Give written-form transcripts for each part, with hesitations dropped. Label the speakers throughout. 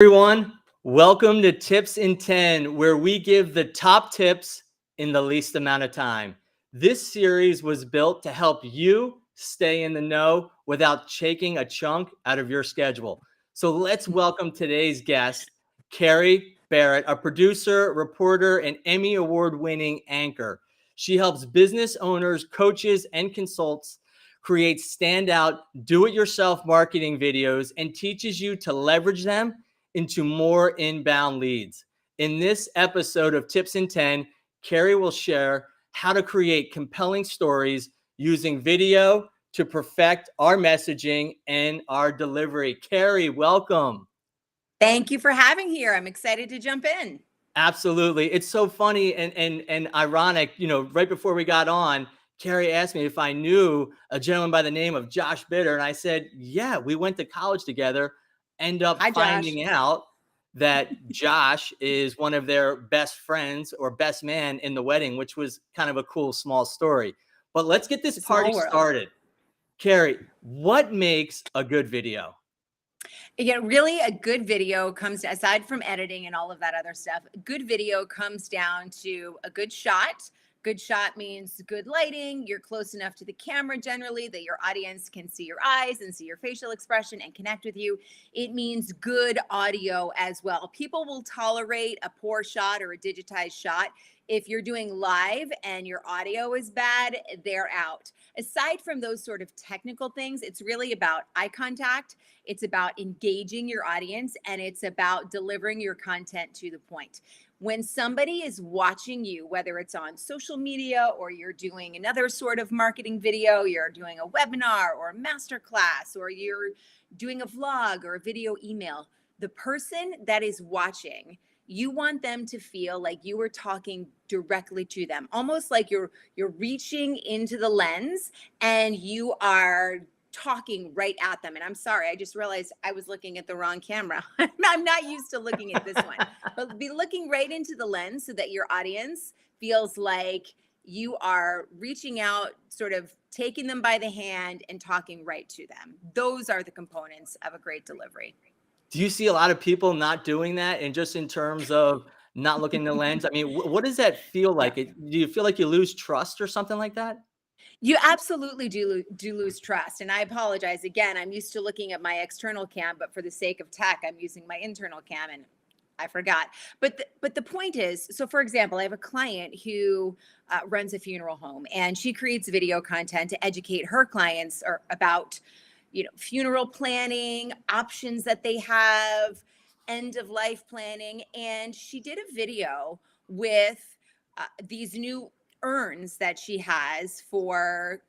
Speaker 1: Everyone, welcome to Tips in 10, where we give the top tips in the least amount of time. This series was built to help you stay in the know without taking a chunk out of your schedule. So let's welcome today's guest, Kerry Barrett, a producer, reporter, and Emmy Award-winning anchor. She helps business owners, coaches, and consultants create standout do-it-yourself marketing videos and teaches you to leverage them into more inbound leads. In this episode of Tips in 10, Kerry will share how to create compelling stories using video to perfect our messaging and our delivery. Kerry, welcome.
Speaker 2: Thank you for having here. I'm excited to jump in.
Speaker 1: Absolutely. It's so funny and ironic, right before we got on, Kerry asked me if I knew a gentleman by the name of Josh Bitter. And I said, yeah, we went to college together. End up
Speaker 2: Hi, Josh.
Speaker 1: finding out that Josh is one of their best friends or best man in the wedding, which was kind of a cool small story. But let's get this party started. Kerry, what makes a good video?
Speaker 2: Really a good video comes, aside from editing and all of that other stuff, good video comes down to a good shot. Good shot means good lighting. You're close enough to the camera generally that your audience can see your eyes and see your facial expression and connect with you. It means good audio as well. People will tolerate a poor shot or a digitized shot. If you're doing live and your audio is bad, they're out. Aside from those sort of technical things, it's really about eye contact. It's about engaging your audience, and it's about delivering your content to the point. When somebody is watching you, whether it's on social media or you're doing another sort of marketing video, you're doing a webinar or a masterclass, or you're doing a vlog or a video email, the person that is watching, you want them to feel like you are talking directly to them, almost like you're reaching into the lens and you are talking right at them. And I'm sorry, I just realized I was looking at the wrong camera. I'm not used to looking at this one, but be looking right into the lens so that your audience feels like you are reaching out, sort of taking them by the hand and talking right to them. Those are the components of a great delivery.
Speaker 1: Do you see a lot of people not doing that? And just in terms of not looking in the lens, I mean, what does that feel like? Do you feel like you lose trust or something like that?
Speaker 2: You absolutely do lose trust. And I apologize. Again, I'm used to looking at my external cam, but for the sake of tech, I'm using my internal cam and I forgot. But the point is, so for example, I have a client who runs a funeral home, and she creates video content to educate her clients about, funeral planning, options that they have, end of life planning. And she did a video with these new urns that she has for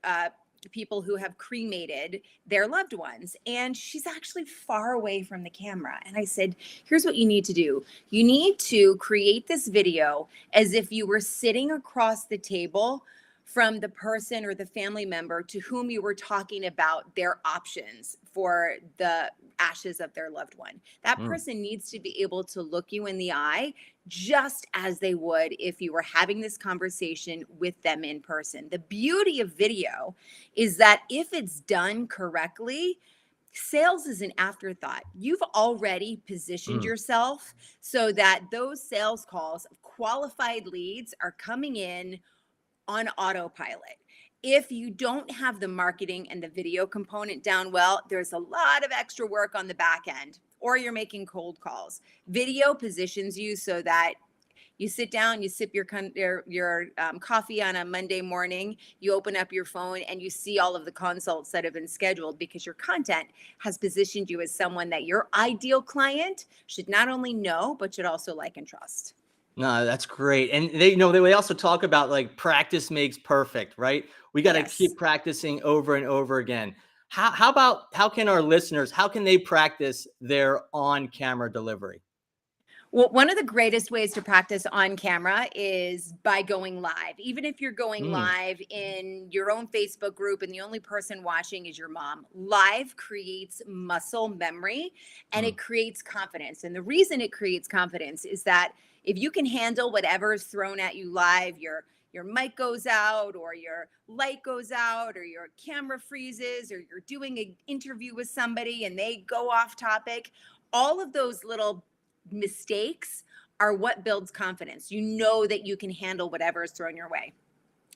Speaker 2: people who have cremated their loved ones. And she's actually far away from the camera. And I said, here's what you need to do. You need to create this video as if you were sitting across the table from the person or the family member to whom you were talking about their options for the ashes of their loved one. That person needs to be able to look you in the eye just as they would if you were having this conversation with them in person. The beauty of video is that if it's done correctly, sales is an afterthought. You've already positioned yourself so that those sales calls of qualified leads are coming in on autopilot. If you don't have the marketing and the video component down well, there's a lot of extra work on the back end, or you're making cold calls. Video positions you so that you sit down, you sip your coffee on a Monday morning, you open up your phone and you see all of the consults that have been scheduled because your content has positioned you as someone that your ideal client should not only know, but should also like and trust.
Speaker 1: No, that's great. And they also talk about like practice makes perfect, right? We got to keep practicing over and over again. How can our listeners, how can they practice their on-camera delivery?
Speaker 2: Well, one of the greatest ways to practice on camera is by going live. Even if you're going live in your own Facebook group and the only person watching is your mom, live creates muscle memory and it creates confidence. And the reason it creates confidence is that if you can handle whatever is thrown at you live, your mic goes out or your light goes out or your camera freezes or you're doing an interview with somebody and they go off topic, all of those little mistakes are what builds confidence. You know that you can handle whatever is thrown your way.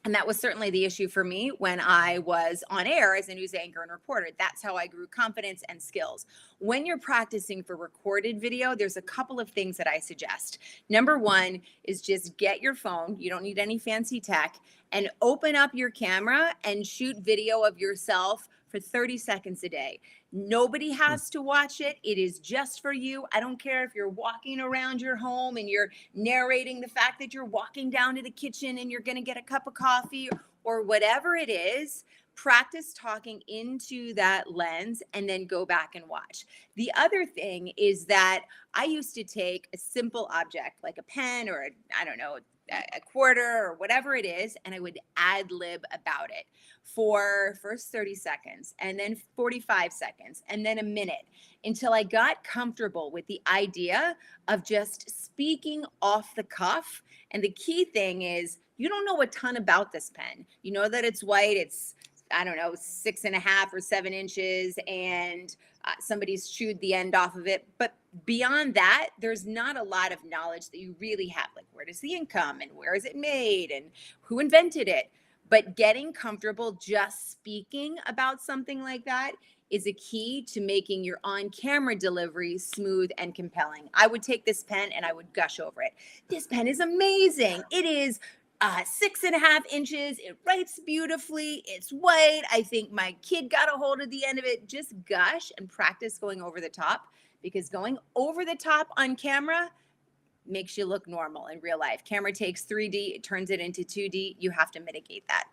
Speaker 2: And that was certainly the issue for me when I was on air as a news anchor and reporter. That's how I grew confidence and skills. When you're practicing for recorded video, there's a couple of things that I suggest. Number one is just get your phone. You don't need any fancy tech, and open up your camera and shoot video of yourself for 30 seconds a day. Nobody has to watch it. It is just for you. I don't care if you're walking around your home and you're narrating the fact that you're walking down to the kitchen and you're going to get a cup of coffee or whatever it is. Practice talking into that lens and then go back and watch. The other thing is that I used to take a simple object like a pen or I don't know, a quarter or whatever it is, and I would ad lib about it for first 30 seconds and then 45 seconds and then a minute until I got comfortable with the idea of just speaking off the cuff. And the key thing is you don't know a ton about this pen. You know that it's white, it's I don't know, 6.5 or 7 inches, and somebody's chewed the end off of it. But beyond that, there's not a lot of knowledge that you really have. Like, where does the ink come and where is it made and who invented it? But getting comfortable just speaking about something like that is a key to making your on-camera delivery smooth and compelling. I would take this pen and I would gush over it. This pen is amazing. It is 6.5 inches. It writes beautifully. It's white. I think my kid got a hold of the end of it. Just gush and practice going over the top, because going over the top on camera makes you look normal in real life. Camera takes 3D, it turns it into 2D. You have to mitigate that.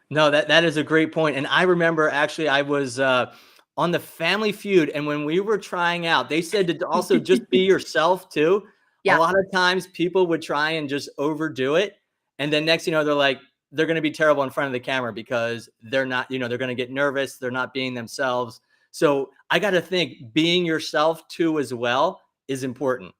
Speaker 1: No, that is a great point. And I remember actually I was on the Family Feud, and when we were trying out, they said to also just be yourself too. A
Speaker 2: Yeah.
Speaker 1: lot of times people would try and just overdo it. And then next, they're going to be terrible in front of the camera because they're not, they're going to get nervous. They're not being themselves. So I got to think being yourself too as well is important.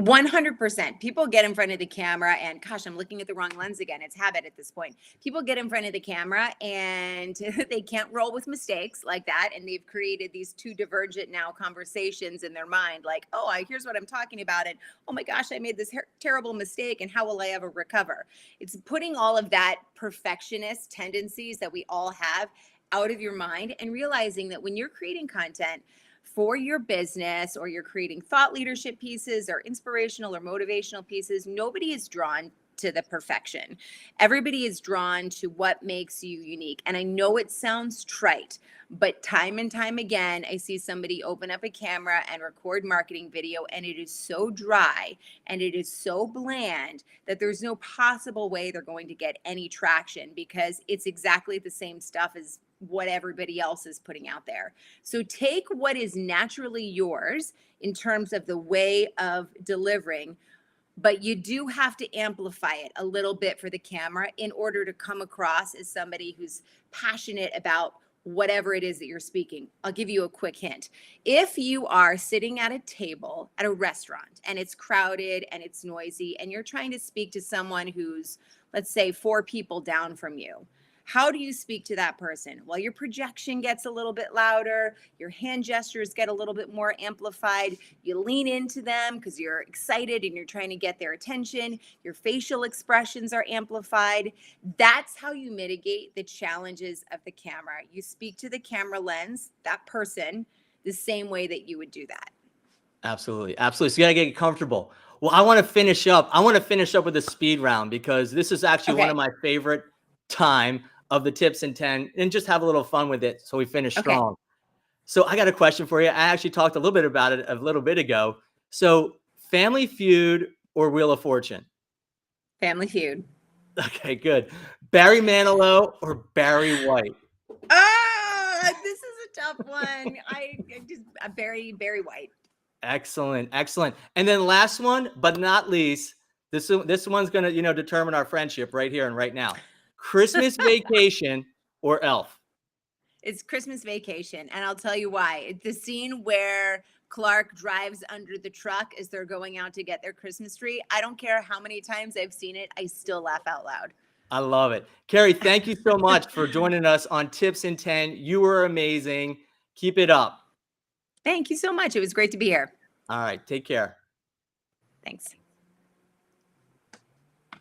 Speaker 2: 100%. People get in front of the camera and gosh, I'm looking at the wrong lens again. It's habit at this point. People get in front of the camera and they can't roll with mistakes like that. And they've created these two divergent now conversations in their mind. Like, oh, here's what I'm talking about. And oh my gosh, I made this terrible mistake. And how will I ever recover? It's putting all of that perfectionist tendencies that we all have out of your mind and realizing that when you're creating content for your business or you're creating thought leadership pieces or inspirational or motivational pieces, nobody is drawn to the perfection. Everybody is drawn to what makes you unique. And I know it sounds trite, but time and time again, I see somebody open up a camera and record marketing video, and it is so dry and it is so bland that there's no possible way they're going to get any traction because it's exactly the same stuff as what everybody else is putting out there. So take what is naturally yours in terms of the way of delivering, but you do have to amplify it a little bit for the camera in order to come across as somebody who's passionate about whatever it is that you're speaking. I'll give you a quick hint. If you are sitting at a table at a restaurant and it's crowded and it's noisy and you're trying to speak to someone who's, let's say, 4 people down from you, how do you speak to that person? Well, your projection gets a little bit louder. Your hand gestures get a little bit more amplified. You lean into them because you're excited and you're trying to get their attention. Your facial expressions are amplified. That's how you mitigate the challenges of the camera. You speak to the camera lens, that person, the same way that you would do that.
Speaker 1: Absolutely. Absolutely. So you got to get comfortable. Well, I want to finish up. with a speed round because this is actually one of my favorite time of the tips in 10 and just have a little fun with it. So we finish strong. So I got a question for you. I actually talked a little bit about it a little bit ago. So Family Feud or Wheel of Fortune?
Speaker 2: Family Feud.
Speaker 1: Okay, good. Barry Manilow or Barry White?
Speaker 2: This is a tough one. I just Barry White.
Speaker 1: Excellent. Excellent. And then last one, but not least, this one's going to, determine our friendship right here and right now. Christmas Vacation or Elf?
Speaker 2: It's Christmas Vacation. And I'll tell you why. It's the scene where Clark drives under the truck as they're going out to get their Christmas tree. I don't care how many times I've seen it. I still laugh out loud.
Speaker 1: I love it. Kerry, thank you so much for joining us on Tips in 10. You were amazing. Keep it up.
Speaker 2: Thank you so much. It was great to be here.
Speaker 1: All right. Take care.
Speaker 2: Thanks.